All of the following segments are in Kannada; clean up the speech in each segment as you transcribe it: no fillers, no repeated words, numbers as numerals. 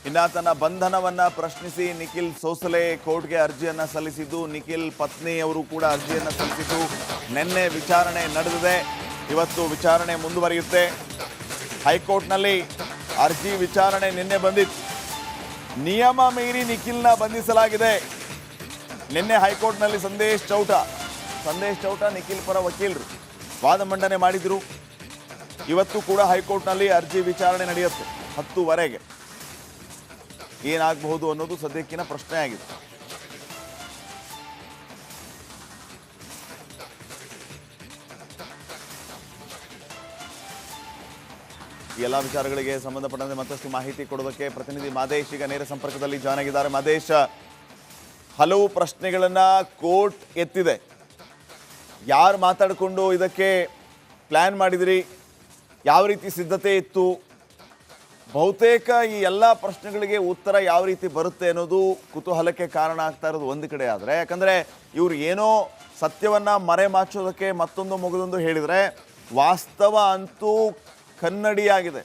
ಇನ್ನು ತನ್ನ ಬಂಧನವನ್ನ ಪ್ರಶ್ನಿಸಿ ನಿಖಿಲ್ ಸೋಸಲೆ ಕೋರ್ಟ್ಗೆ ಅರ್ಜಿಯನ್ನ ಸಲ್ಲಿಸಿದ್ದು. ನಿಖಿಲ್ ಪತ್ನಿಯವರು ಕೂಡ ಅರ್ಜಿಯನ್ನ ಸಲ್ಲಿಸಿದ್ದು. ನಿನ್ನೆ ವಿಚಾರಣೆ ನಡೆದಿದೆ, ಇವತ್ತು ವಿಚಾರಣೆ ಮುಂದುವರಿಯುತ್ತೆ. ಹೈಕೋರ್ಟ್ನಲ್ಲಿ ಅರ್ಜಿ ವಿಚಾರಣೆ ನಿನ್ನೆ ಬಂದಿತ್ತು. ನಿಯಮ ಮೀರಿ ನಿಖಿಲ್ನ ಬಂಧಿಸಲಾಗಿದೆ. ನಿನ್ನೆ ಹೈಕೋರ್ಟ್ನಲ್ಲಿ ಸಂದೇಶ್ ಚೌಟ ನಿಖಿಲ್ ಪರ ವಕೀಲರು ವಾದ ಮಂಡನೆ ಮಾಡಿದ್ರು. ಇವತ್ತು ಕೂಡ ಹೈಕೋರ್ಟ್ನಲ್ಲಿ ಅರ್ಜಿ ವಿಚಾರಣೆ ನಡೆಯುತ್ತೆ 10:00ವರೆಗೆ. ಏನಾಗಬಹುದು ಅನ್ನೋದು ಸದ್ಯಕ್ಕಿನ ಪ್ರಶ್ನೆ ಆಗಿದೆ. ಈ ಎಲ್ಲ ವಿಚಾರಗಳಿಗೆ ಸಂಬಂಧಪಟ್ಟಂತೆ ಮತ್ತಷ್ಟು ಮಾಹಿತಿ ಕೊಡೋದಕ್ಕೆ ಪ್ರತಿನಿಧಿ ಮಾದೇಶ್ ಈಗ ನೇರ ಸಂಪರ್ಕದಲ್ಲಿ ಜಾಯ್ನ್ ಆಗಿದ್ದಾರೆ. ಮಾದೇಶ್, ಹಲವು ಪ್ರಶ್ನೆಗಳನ್ನ ಕೋರ್ಟ್ ಎತ್ತಿದೆ. ಯಾರು ಮಾತಾಡಿಕೊಂಡು ಇದಕ್ಕೆ ಪ್ಲಾನ್ ಮಾಡಿದ್ರಿ, ಯಾವ ರೀತಿ ಸಿದ್ಧತೆ ಇತ್ತು, ಬಹುತೇಕ ಈ ಎಲ್ಲ ಪ್ರಶ್ನೆಗಳಿಗೆ ಉತ್ತರ ಯಾವ ರೀತಿ ಬರುತ್ತೆ ಅನ್ನೋದು ಕುತೂಹಲಕ್ಕೆ ಕಾರಣ ಆಗ್ತಾ ಇರೋದು ಒಂದು ಕಡೆ. ಆದರೆ ಯಾಕಂದರೆ ಇವರು ಏನೋ ಸತ್ಯವನ್ನು ಮರೆಮಾಚೋದಕ್ಕೆ ಮತ್ತೊಂದು ಮಗದೊಂದು ಹೇಳಿದರೆ, ವಾಸ್ತವ ಅಂತೂ ಕನ್ನಡಿಯಾಗಿದೆ,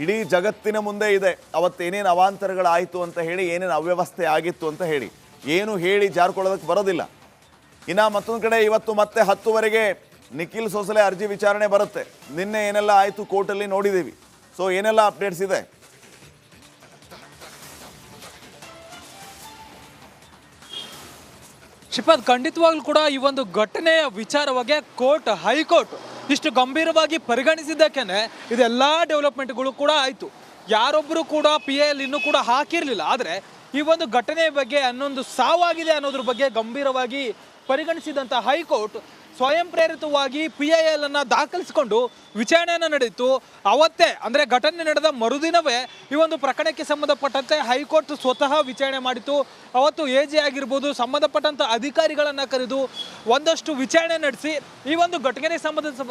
ಇಡೀ ಜಗತ್ತಿನ ಮುಂದೆ ಇದೆ. ಅವತ್ತೇನೇನು ಅವಾಂತರಗಳಾಯಿತು ಅಂತ ಹೇಳಿ, ಏನೇನು ಅವ್ಯವಸ್ಥೆ ಆಗಿತ್ತು ಅಂತ ಹೇಳಿ ಏನು ಹೇಳಿ ಜಾರ್ಕೊಳ್ಳೋದಕ್ಕೆ ಬರೋದಿಲ್ಲ. ಇನ್ನು ಮತ್ತೊಂದು ಕಡೆ ಇವತ್ತು ಮತ್ತೆ 10:00ವರೆಗೆ ನಿಖಿಲ್ ಸೋಸಲೆ ಅರ್ಜಿ ವಿಚಾರಣೆ ಬರುತ್ತೆ. ನಿನ್ನೆ ಏನೆಲ್ಲ ಆಯಿತು ಕೋರ್ಟಲ್ಲಿ ನೋಡಿದ್ದೀವಿ. ಸೊ ಏನೆಲ್ಲ ಅಪ್ಡೇಟ್ಸ್ ಇದೆ? ಶ್ರೀಪಾದ್, ಖಂಡಿತವಾಗ್ಲೂ ಕೂಡ ಈ ಒಂದು ಘಟನೆಯ ವಿಚಾರವಾಗಿ ಹೈಕೋರ್ಟ್ ಇಷ್ಟು ಗಂಭೀರವಾಗಿ ಪರಿಗಣಿಸಿದ್ದಕ್ಕೇನೆ ಇದೆಲ್ಲ ಡೆವಲಪ್ಮೆಂಟ್ಗಳು ಕೂಡ ಆಯಿತು. ಯಾರೊಬ್ಬರು ಕೂಡ PIL ಇನ್ನೂ ಕೂಡ ಹಾಕಿರಲಿಲ್ಲ. ಆದರೆ ಈ ಒಂದು ಘಟನೆಯ ಬಗ್ಗೆ ಹನ್ನೊಂದು ಸಾವಾಗಿದೆ ಅನ್ನೋದ್ರ ಬಗ್ಗೆ ಗಂಭೀರವಾಗಿ ಪರಿಗಣಿಸಿದಂಥ ಹೈಕೋರ್ಟ್ ಸ್ವಯಂ ಪ್ರೇರಿತವಾಗಿ PIL ಅನ್ನು ದಾಖಲಿಸಿಕೊಂಡು ವಿಚಾರಣೆಯನ್ನು ನಡೆಯಿತು. ಅವತ್ತೇ ಅಂದರೆ ಘಟನೆ ನಡೆದ ಮರುದಿನವೇ ಈ ಒಂದು ಪ್ರಕರಣಕ್ಕೆ ಸಂಬಂಧಪಟ್ಟಂತೆ ಹೈಕೋರ್ಟ್ ಸ್ವತಃ ವಿಚಾರಣೆ ಮಾಡಿತು. ಅವತ್ತು AG ಆಗಿರ್ಬೋದು, ಸಂಬಂಧಪಟ್ಟಂಥ ಅಧಿಕಾರಿಗಳನ್ನು ಕರೆದು ಒಂದಷ್ಟು ವಿಚಾರಣೆ ನಡೆಸಿ ಈ ಒಂದು ಘಟನೆಗೆ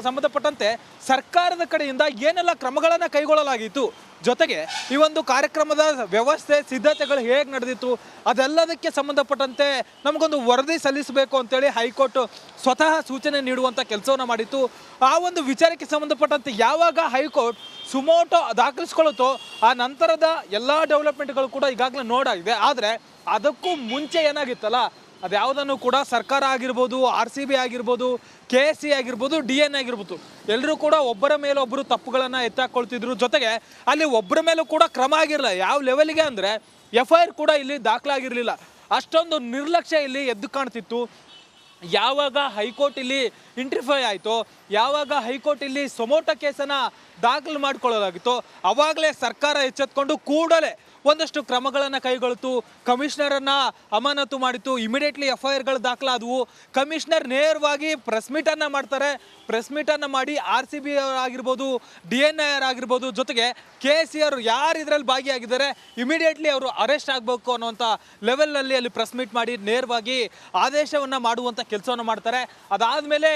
ಸಂಬಂಧಪಟ್ಟಂತೆ ಸರ್ಕಾರದ ಕಡೆಯಿಂದ ಏನೆಲ್ಲ ಕ್ರಮಗಳನ್ನು ಕೈಗೊಳ್ಳಲಾಗಿತ್ತು, ಜೊತೆಗೆ ಈ ಒಂದು ಕಾರ್ಯಕ್ರಮದ ವ್ಯವಸ್ಥೆ ಸಿದ್ಧತೆಗಳು ಹೇಗೆ ನಡೆದಿತ್ತು ಅದೆಲ್ಲದಕ್ಕೆ ಸಂಬಂಧಪಟ್ಟಂತೆ ನಮಗೊಂದು ವರದಿ ಸಲ್ಲಿಸಬೇಕು ಅಂತೇಳಿ ಹೈಕೋರ್ಟ್ ಸ್ವತಃ ಸೂಚನೆ ನೀಡುವಂಥ ಕೆಲಸವನ್ನು ಮಾಡಿತ್ತು. ಆ ಒಂದು ವಿಚಾರಕ್ಕೆ ಸಂಬಂಧಪಟ್ಟಂತೆ ಯಾವಾಗ ಹೈಕೋರ್ಟ್ ಸುಮೋಟೋ ದಾಖಲಿಸ್ಕೊಳ್ಳುತ್ತೋ ಆ ನಂತರದ ಎಲ್ಲ ಡೆವಲಪ್ಮೆಂಟ್ಗಳು ಕೂಡ ಈಗಾಗಲೇ ನೋಡಾಗಿದೆ. ಆದರೆ ಅದಕ್ಕೂ ಮುಂಚೆ ಏನಾಗಿತ್ತಲ್ಲ, ಅದ್ಯಾವುದನ್ನು ಕೂಡ ಸರ್ಕಾರ ಆಗಿರ್ಬೋದು, RCB ಆಗಿರ್ಬೋದು, KSC ಆಗಿರ್ಬೋದು, DNA ಆಗಿರ್ಬೋದು, ಎಲ್ಲರೂ ಕೂಡ ಒಬ್ಬರ ಮೇಲೆ ಒಬ್ಬರು ತಪ್ಪುಗಳನ್ನು ಎತ್ತಾಕೊಳ್ತಿದ್ರು. ಜೊತೆಗೆ ಅಲ್ಲಿ ಒಬ್ಬರ ಮೇಲೂ ಕೂಡ ಕ್ರಮ ಆಗಿರಲಿಲ್ಲ. ಯಾವ ಲೆವೆಲ್ಗೆ ಅಂದರೆ FIR ಕೂಡ ಇಲ್ಲಿ ದಾಖಲಾಗಿರಲಿಲ್ಲ. ಅಷ್ಟೊಂದು ನಿರ್ಲಕ್ಷ್ಯ ಇಲ್ಲಿ ಎದ್ದು ಕಾಣ್ತಿತ್ತು. ಯಾವಾಗ ಹೈಕೋರ್ಟ್ ಇಲ್ಲಿ ಇಂಟ್ರಿಫೈ ಆಯಿತೋ, ಯಾವಾಗ ಹೈಕೋರ್ಟ್ ಇಲ್ಲಿ ಸೊಮೋಟೋ ಕೇಸನ್ನು ದಾಖಲು ಮಾಡಿಕೊಳ್ಳಲಾಗಿತ್ತು, ಆವಾಗಲೇ ಸರ್ಕಾರ ಎಚ್ಚೆತ್ಕೊಂಡು ಕೂಡಲೇ ಒಂದಷ್ಟು ಕ್ರಮಗಳನ್ನು ಕೈಗೊಳ್ಳಿತು. ಕಮಿಷನರನ್ನು ಅಮಾನತು ಮಾಡಿತು. ಇಮಿಡಿಯೇಟ್ಲಿ FIRಗಳು ದಾಖಲಾದವು. ಕಮಿಷನರ್ ನೇರವಾಗಿ ಪ್ರೆಸ್ ಮೀಟನ್ನು ಮಾಡ್ತಾರೆ. ಪ್ರೆಸ್ ಮೀಟನ್ನು ಮಾಡಿ RCB ಆಗಿರ್ಬೋದು, DNA ಆಗಿರ್ಬೋದು, ಜೊತೆಗೆ KSC ಅವರು ಯಾರು ಇದರಲ್ಲಿ ಭಾಗಿಯಾಗಿದ್ದಾರೆ ಇಮಿಡಿಯೇಟ್ಲಿ ಅವರು ಅರೆಸ್ಟ್ ಆಗಬೇಕು ಅನ್ನುವಂಥ ಲೆವೆಲ್ನಲ್ಲಿ ಅಲ್ಲಿ ಪ್ರೆಸ್ ಮೀಟ್ ಮಾಡಿ ನೇರವಾಗಿ ಆದೇಶವನ್ನು ಮಾಡುವಂಥ ಕೆಲಸವನ್ನು ಮಾಡ್ತಾರೆ. ಅದಾದಮೇಲೆ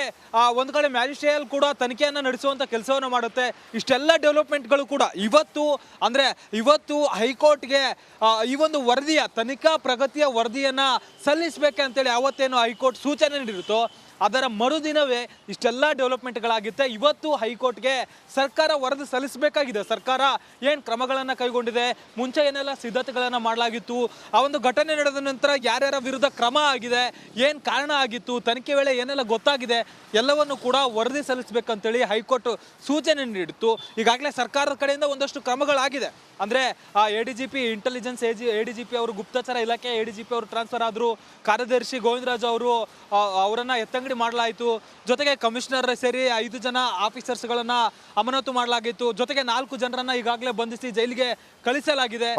ಒಂದು ಕಡೆ ಮ್ಯಾಜಿಸ್ಟ್ರೇಟ್ ಕೂಡ ತನಿಖೆಯನ್ನು ನಡೆಸುವಂಥ ಕೆಲಸವನ್ನು ಮಾಡುತ್ತೆ. ಇಷ್ಟೆಲ್ಲ ಡೆವಲಪ್ಮೆಂಟ್ಗಳು ಕೂಡ ಇವತ್ತು ಹೈಕೋರ್ಟ್ಗೆ ಈ ಒಂದು ವರದಿಯ ತನಿಖಾ ಪ್ರಗತಿಯ ವರದಿಯನ್ನು ಸಲ್ಲಿಸಬೇಕಂತೇಳಿ ಅವತ್ತೇನು ಹೈಕೋರ್ಟ್ ಸೂಚನೆ ನೀಡಿರುತ್ತೋ ಅದರ ಮರುದಿನವೇ ಇಷ್ಟೆಲ್ಲ ಡೆವಲಪ್ಮೆಂಟ್ಗಳಾಗುತ್ತೆ. ಇವತ್ತು ಹೈಕೋರ್ಟ್ಗೆ ಸರ್ಕಾರ ವರದಿ ಸಲ್ಲಿಸಬೇಕಾಗಿದೆ. ಸರ್ಕಾರ ಏನು ಕ್ರಮಗಳನ್ನು ಕೈಗೊಂಡಿದೆ, ಮುಂಚೆ ಏನೆಲ್ಲ ಸಿದ್ಧತೆಗಳನ್ನು ಮಾಡಲಾಗಿತ್ತು, ಆ ಒಂದು ಘಟನೆ ನಡೆದ ನಂತರ ಯಾರ್ಯಾರ ವಿರುದ್ಧ ಕ್ರಮ ಆಗಿದೆ, ಏನು ಕಾರಣ ಆಗಿತ್ತು, ತನಿಖೆ ವೇಳೆ ಏನೆಲ್ಲ ಗೊತ್ತಾಗಿದೆ, ಎಲ್ಲವನ್ನು ಕೂಡ ವರದಿ ಸಲ್ಲಿಸಬೇಕಂತೇಳಿ ಹೈಕೋರ್ಟ್ ಸೂಚನೆ ನೀಡಿತ್ತು. ಈಗಾಗಲೇ ಸರ್ಕಾರದ ಕಡೆಯಿಂದ ಒಂದಷ್ಟು ಕ್ರಮಗಳಾಗಿದೆ. ಅಂದರೆ ADGP ಇಂಟೆಲಿಜೆನ್ಸ್ ADGP ಅವರು ಗುಪ್ತಚರ ಇಲಾಖೆ ADGP ಅವರು ಟ್ರಾನ್ಸ್ಫರ್ ಆದರು. ಕಾರ್ಯದರ್ಶಿ ಗೋವಿಂದರಾಜ್ ಅವರನ್ನು ಎತ್ತಂಗಡಿ ಮಾಡಲಾಯಿತು. ಜೊತೆಗೆ ಕಮಿಷನರ್ ಸೇರಿ 5 ಜನ ಆಫೀಸರ್ಸ್ಗಳನ್ನು ಅಮಾನತು ಮಾಡಲಾಗಿತ್ತು. ಜೊತೆಗೆ 4 ಜನರನ್ನ ಈಗಾಗಲೇ ಬಂಧಿಸಿ ಜೈಲಿಗೆ ಕಳಿಸಲಾಗಿದೆ.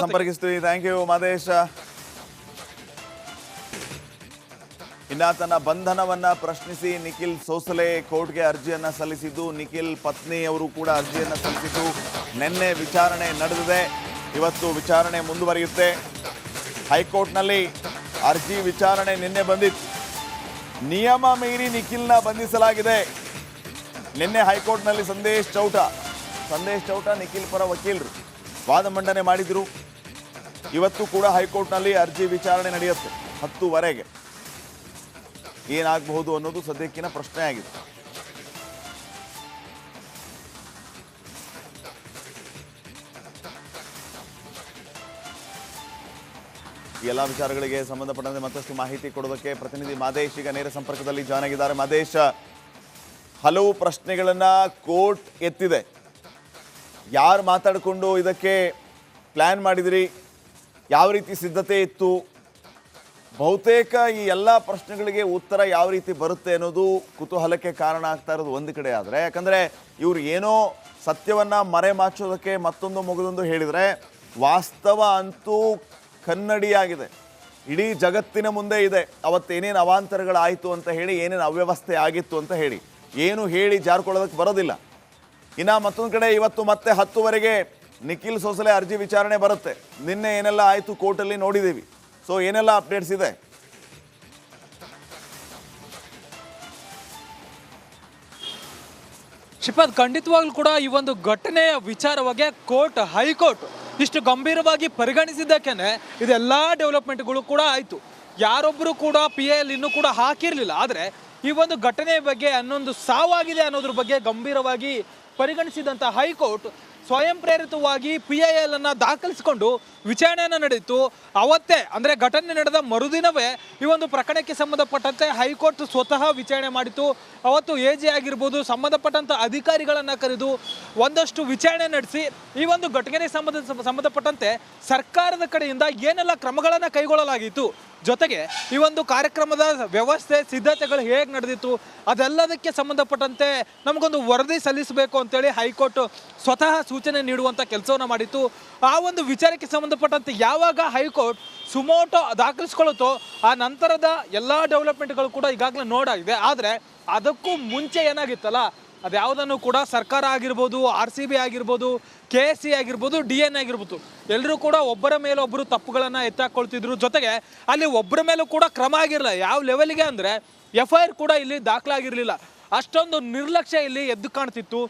ಸಂಪರ್ಕಿಸ್ತೀವಿ. Thank you Madesh. ಇನ್ನು ತನ್ನ ಬಂಧನವನ್ನ ಪ್ರಶ್ನಿಸಿ ನಿಖಿಲ್ ಸೋಸಲೆ ಕೋರ್ಟ್ಗೆ ಅರ್ಜಿಯನ್ನ ಸಲ್ಲಿಸಿದ್ದು. ನಿಖಿಲ್ ಪತ್ನಿಯವರು ಕೂಡ ಅರ್ಜಿಯನ್ನ ಸಲ್ಲಿಸಿದ್ದು. ನಿನ್ನೆ ವಿಚಾರಣೆ ನಡೆದಿದೆ, ಇವತ್ತು ವಿಚಾರಣೆ ಮುಂದುವರಿಯುತ್ತೆ. ಹೈಕೋರ್ಟ್ನಲ್ಲಿ ಅರ್ಜಿ ವಿಚಾರಣೆ ನಿನ್ನೆ ಬಂದಿತ್ತು. ನಿಯಮ ಮೀರಿ ನಿಖಿಲ್ನ ಬಂಧಿಸಲಾಗಿದೆ. ನಿನ್ನೆ ಹೈಕೋರ್ಟ್ನಲ್ಲಿ ಸಂದೇಶ್ ಚೌಟ ನಿಖಿಲ್ ಪರ ವಕೀಲರು ವಾದ ಮಂಡನೆ ಮಾಡಿದ್ರು. ಇವತ್ತು ಕೂಡ ಹೈಕೋರ್ಟ್ನಲ್ಲಿ ಅರ್ಜಿ ವಿಚಾರಣೆ ನಡೆಯುತ್ತೆ 10:00ವರೆಗೆ. ಏನಾಗಬಹುದು ಅನ್ನೋದು ಸದ್ಯಕ್ಕಿನ ಪ್ರಶ್ನೆ ಆಗಿದೆ. ಈ ಎಲ್ಲ ವಿಚಾರಗಳಿಗೆ ಸಂಬಂಧಪಟ್ಟಂತೆ ಮತ್ತಷ್ಟು ಮಾಹಿತಿ ಕೊಡೋದಕ್ಕೆ ಪ್ರತಿನಿಧಿ ಮಾದೇಶ್ ಈಗ ನೇರ ಸಂಪರ್ಕದಲ್ಲಿ ಜಾಯ್ನ್ ಆಗಿದ್ದಾರೆ. ಮಾದೇಶ್, ಹಲವು ಪ್ರಶ್ನೆಗಳನ್ನ ಕೋರ್ಟ್ ಎತ್ತಿದೆ. ಯಾರು ಮಾತಾಡಿಕೊಂಡು ಇದಕ್ಕೆ ಪ್ಲ್ಯಾನ್ ಮಾಡಿದಿರಿ, ಯಾವ ರೀತಿ ಸಿದ್ಧತೆ ಇತ್ತು, ಬಹುತೇಕ ಈ ಎಲ್ಲ ಪ್ರಶ್ನೆಗಳಿಗೆ ಉತ್ತರ ಯಾವ ರೀತಿ ಬರುತ್ತೆ ಅನ್ನೋದು ಕುತೂಹಲಕ್ಕೆ ಕಾರಣ ಆಗ್ತಾ ಇರೋದು ಒಂದು ಕಡೆ. ಆದರೆ ಯಾಕಂದರೆ ಇವರು ಏನೋ ಸತ್ಯವನ್ನು ಮರೆಮಾಚೋದಕ್ಕೆ ಮತ್ತೊಂದು ಮಗದೊಂದು ಹೇಳಿದರೆ, ವಾಸ್ತವ ಅಂತೂ ಕನ್ನಡಿಯಾಗಿದೆ, ಇಡೀ ಜಗತ್ತಿನ ಮುಂದೆ ಇದೆ. ಅವತ್ತೇನೇನು ಅವಾಂತರಗಳಾಯಿತು ಅಂತ ಹೇಳಿ, ಏನೇನು ಅವ್ಯವಸ್ಥೆ ಆಗಿತ್ತು ಅಂತ ಹೇಳಿ ಏನು ಹೇಳಿ ಜಾರ್ಕೊಳ್ಳೋದಕ್ಕೆ ಬರೋದಿಲ್ಲ. ಇನ್ನು ಮತ್ತೊಂದು ಕಡೆ ಇವತ್ತು ಮತ್ತೆ 10ವರೆಗೆ ನಿಖಿಲ್ ಸೋಸಲೆ ಅರ್ಜಿ ವಿಚಾರಣೆ ಬರುತ್ತೆ. ನಿನ್ನೆ ಏನೆಲ್ಲ ಆಯಿತು ಕೋರ್ಟಲ್ಲಿ ನೋಡಿದ್ದೀವಿ. ಸೊ ಏನೆಲ್ಲ ಅಪ್ಡೇಟ್ಸ್ ಇದೆ? ಶ್ರೀಪಾದ್, ಖಂಡಿತವಾಗ್ಲೂ ಕೂಡ ಈ ಒಂದು ಘಟನೆಯ ವಿಚಾರವಾಗಿ ಹೈಕೋರ್ಟ್ ಇಷ್ಟು ಗಂಭೀರವಾಗಿ ಪರಿಗಣಿಸಿದ್ದಕ್ಕೇನೆ ಇದೆಲ್ಲ ಡೆವಲಪ್ಮೆಂಟ್ಗಳು ಕೂಡ ಆಯಿತು. ಯಾರೊಬ್ಬರು ಕೂಡ PIL ಇನ್ನೂ ಕೂಡ ಹಾಕಿರಲಿಲ್ಲ. ಆದರೆ ಈ ಒಂದು ಘಟನೆಯ ಬಗ್ಗೆ ಹನ್ನೊಂದು ಸಾವಾಗಿದೆ ಅನ್ನೋದ್ರ ಬಗ್ಗೆ ಗಂಭೀರವಾಗಿ ಪರಿಗಣಿಸಿದಂಥ ಹೈಕೋರ್ಟ್ ಸ್ವಯಂ ಪ್ರೇರಿತವಾಗಿ PIL ಅನ್ನು ದಾಖಲಿಸಿಕೊಂಡು ವಿಚಾರಣೆಯನ್ನು ನಡೆಯಿತು. ಅವತ್ತೇ ಅಂದರೆ ಘಟನೆ ನಡೆದ ಮರುದಿನವೇ ಈ ಒಂದು ಪ್ರಕರಣಕ್ಕೆ ಸಂಬಂಧಪಟ್ಟಂತೆ ಹೈಕೋರ್ಟ್ ಸ್ವತಃ ವಿಚಾರಣೆ ಮಾಡಿತು. ಅವತ್ತು AG ಆಗಿರ್ಬೋದು, ಸಂಬಂಧಪಟ್ಟಂಥ ಅಧಿಕಾರಿಗಳನ್ನು ಕರೆದು ಒಂದಷ್ಟು ವಿಚಾರಣೆ ನಡೆಸಿ ಈ ಒಂದು ಘಟನೆಗೆ ಸಂಬಂಧಪಟ್ಟಂತೆ ಸರ್ಕಾರದ ಕಡೆಯಿಂದ ಏನೆಲ್ಲ ಕ್ರಮಗಳನ್ನು ಕೈಗೊಳ್ಳಲಾಗಿತ್ತು, ಜೊತೆಗೆ ಈ ಒಂದು ಕಾರ್ಯಕ್ರಮದ ವ್ಯವಸ್ಥೆ ಸಿದ್ಧತೆಗಳು ಹೇಗೆ ನಡೆದಿತ್ತು ಅದೆಲ್ಲದಕ್ಕೆ ಸಂಬಂಧಪಟ್ಟಂತೆ ನಮಗೊಂದು ವರದಿ ಸಲ್ಲಿಸಬೇಕು ಅಂತೇಳಿ ಹೈಕೋರ್ಟ್ ಸ್ವತಃ ಸೂಚನೆ ನೀಡುವಂಥ ಕೆಲಸವನ್ನು ಮಾಡಿತ್ತು. ಆ ಒಂದು ವಿಚಾರಕ್ಕೆ ಸಂಬಂಧಪಟ್ಟಂತೆ ಯಾವಾಗ ಹೈಕೋರ್ಟ್ ಸುಮೋಟೋ ದಾಖಲಿಸ್ಕೊಳ್ಳುತ್ತೋ ಆ ನಂತರದ ಎಲ್ಲ ಡೆವಲಪ್ಮೆಂಟ್ಗಳು ಕೂಡ ಈಗಾಗಲೇ ನೋಡಾಗಿದೆ. ಆದರೆ ಅದಕ್ಕೂ ಮುಂಚೆ ಏನಾಗಿತ್ತಲ್ಲ, ಅದ್ಯಾವುದನ್ನು ಕೂಡ ಸರ್ಕಾರ ಆಗಿರ್ಬೋದು, RCB ಆಗಿರ್ಬೋದು, KSC ಆಗಿರ್ಬೋದು, DN ಆಗಿರ್ಬೋದು, ಎಲ್ಲರೂ ಕೂಡ ಒಬ್ಬರ ಮೇಲೆ ಒಬ್ಬರು ತಪ್ಪುಗಳನ್ನು ಎತ್ತಾಕೊಳ್ತಿದ್ರು. ಜೊತೆಗೆ ಅಲ್ಲಿ ಒಬ್ಬರ ಮೇಲೂ ಕೂಡ ಕ್ರಮ ಆಗಿರಲಿಲ್ಲ. ಯಾವ ಲೆವೆಲ್ಗೆ ಅಂದರೆ FIR ಕೂಡ ಇಲ್ಲಿ ದಾಖಲಾಗಿರಲಿಲ್ಲ. ಅಷ್ಟೊಂದು ನಿರ್ಲಕ್ಷ್ಯ ಇಲ್ಲಿ ಎದ್ದು ಕಾಣ್ತಿತ್ತು.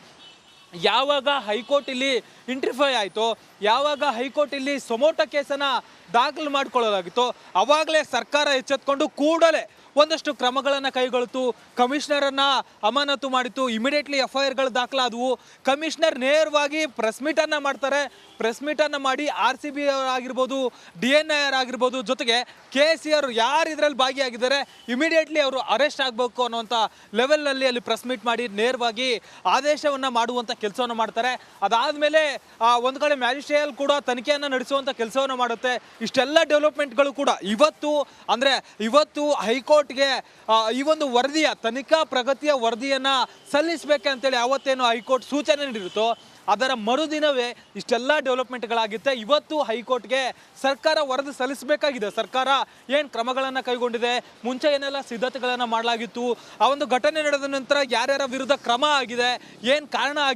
ಯಾವಾಗ ಹೈಕೋರ್ಟ್ ಇಲ್ಲಿ ಇಂಟ್ರಿಫೈ ಆಯಿತೋ, ಯಾವಾಗ ಹೈಕೋರ್ಟ್ ಇಲ್ಲಿ ಸೊಮೋಟೋ ಕೇಸನ್ನು ದಾಖಲು ಮಾಡಿಕೊಳ್ಳಲಾಗಿತ್ತೋ, ಆವಾಗಲೇ ಸರ್ಕಾರ ಎಚ್ಚೆತ್ಕೊಂಡು ಕೂಡಲೇ ಒಂದಷ್ಟು ಕ್ರಮಗಳನ್ನು ಕೈಗೊಳ್ತು. ಕಮಿಷನರನ್ನು ಅಮಾನತು ಮಾಡಿತ್ತು. ಇಮಿಡಿಯೇಟ್ಲಿ FIRಗಳು ದಾಖಲಾದವು. ಕಮಿಷನರ್ ನೇರವಾಗಿ ಪ್ರೆಸ್ ಮೀಟನ್ನು ಮಾಡ್ತಾರೆ. ಪ್ರೆಸ್ ಮೀಟನ್ನು ಮಾಡಿ RCB ಆಗಿರ್ಬೋದು, DNIR ಆಗಿರ್ಬೋದು, ಜೊತೆಗೆ KSC ಅವರು ಯಾರು ಇದರಲ್ಲಿ ಭಾಗಿಯಾಗಿದ್ದಾರೆ ಇಮಿಡಿಯೇಟ್ಲಿ ಅವರು ಅರೆಸ್ಟ್ ಆಗಬೇಕು ಅನ್ನುವಂಥ ಲೆವೆಲ್ನಲ್ಲಿ ಅಲ್ಲಿ ಪ್ರೆಸ್ ಮೀಟ್ ಮಾಡಿ ನೇರವಾಗಿ ಆದೇಶವನ್ನು ಮಾಡುವಂಥ ಕೆಲಸವನ್ನು ಮಾಡ್ತಾರೆ. ಅದಾದಮೇಲೆ ಒಂದು ಕಡೆ ಮ್ಯಾಜಿಸ್ಟ್ರೇಟ್ ಕೂಡ ತನಿಖೆಯನ್ನು ನಡೆಸುವಂಥ ಕೆಲಸವನ್ನು ಮಾಡುತ್ತೆ. ಇಷ್ಟೆಲ್ಲ ಡೆವಲಪ್ಮೆಂಟ್ಗಳು ಕೂಡ ಇವತ್ತು ಹೈಕೋರ್ಟ್ಗೆ ಈ ಒಂದು ವರದಿಯ ತನಿಖಾ ಪ್ರಗತಿಯ ವರದಿಯನ್ನು ಸಲ್ಲಿಸಬೇಕಂತೇಳಿ ಅವತ್ತೇನು ಹೈಕೋರ್ಟ್ ಸೂಚನೆ ನೀಡಿರುತ್ತೋ ಅದರ ಮರುದಿನವೇ ಇಷ್ಟೆಲ್ಲ ಡೆವಲಪ್ಮೆಂಟ್ಗಳಾಗುತ್ತೆ. ಇವತ್ತು ಹೈಕೋರ್ಟ್ಗೆ ಸರ್ಕಾರ ವರದಿ ಸಲ್ಲಿಸಬೇಕಾಗಿದೆ. ಸರ್ಕಾರ ಏನು ಕ್ರಮಗಳನ್ನು ಕೈಗೊಂಡಿದೆ, ಮುಂಚೆ ಏನೆಲ್ಲ ಸಿದ್ಧತೆಗಳನ್ನು ಮಾಡಲಾಗಿತ್ತು, ಆ ಒಂದು ಘಟನೆ ನಡೆದ ನಂತರ ಯಾರ್ಯಾರ ವಿರುದ್ಧ ಕ್ರಮ ಆಗಿದೆ, ಏನು ಕಾರಣ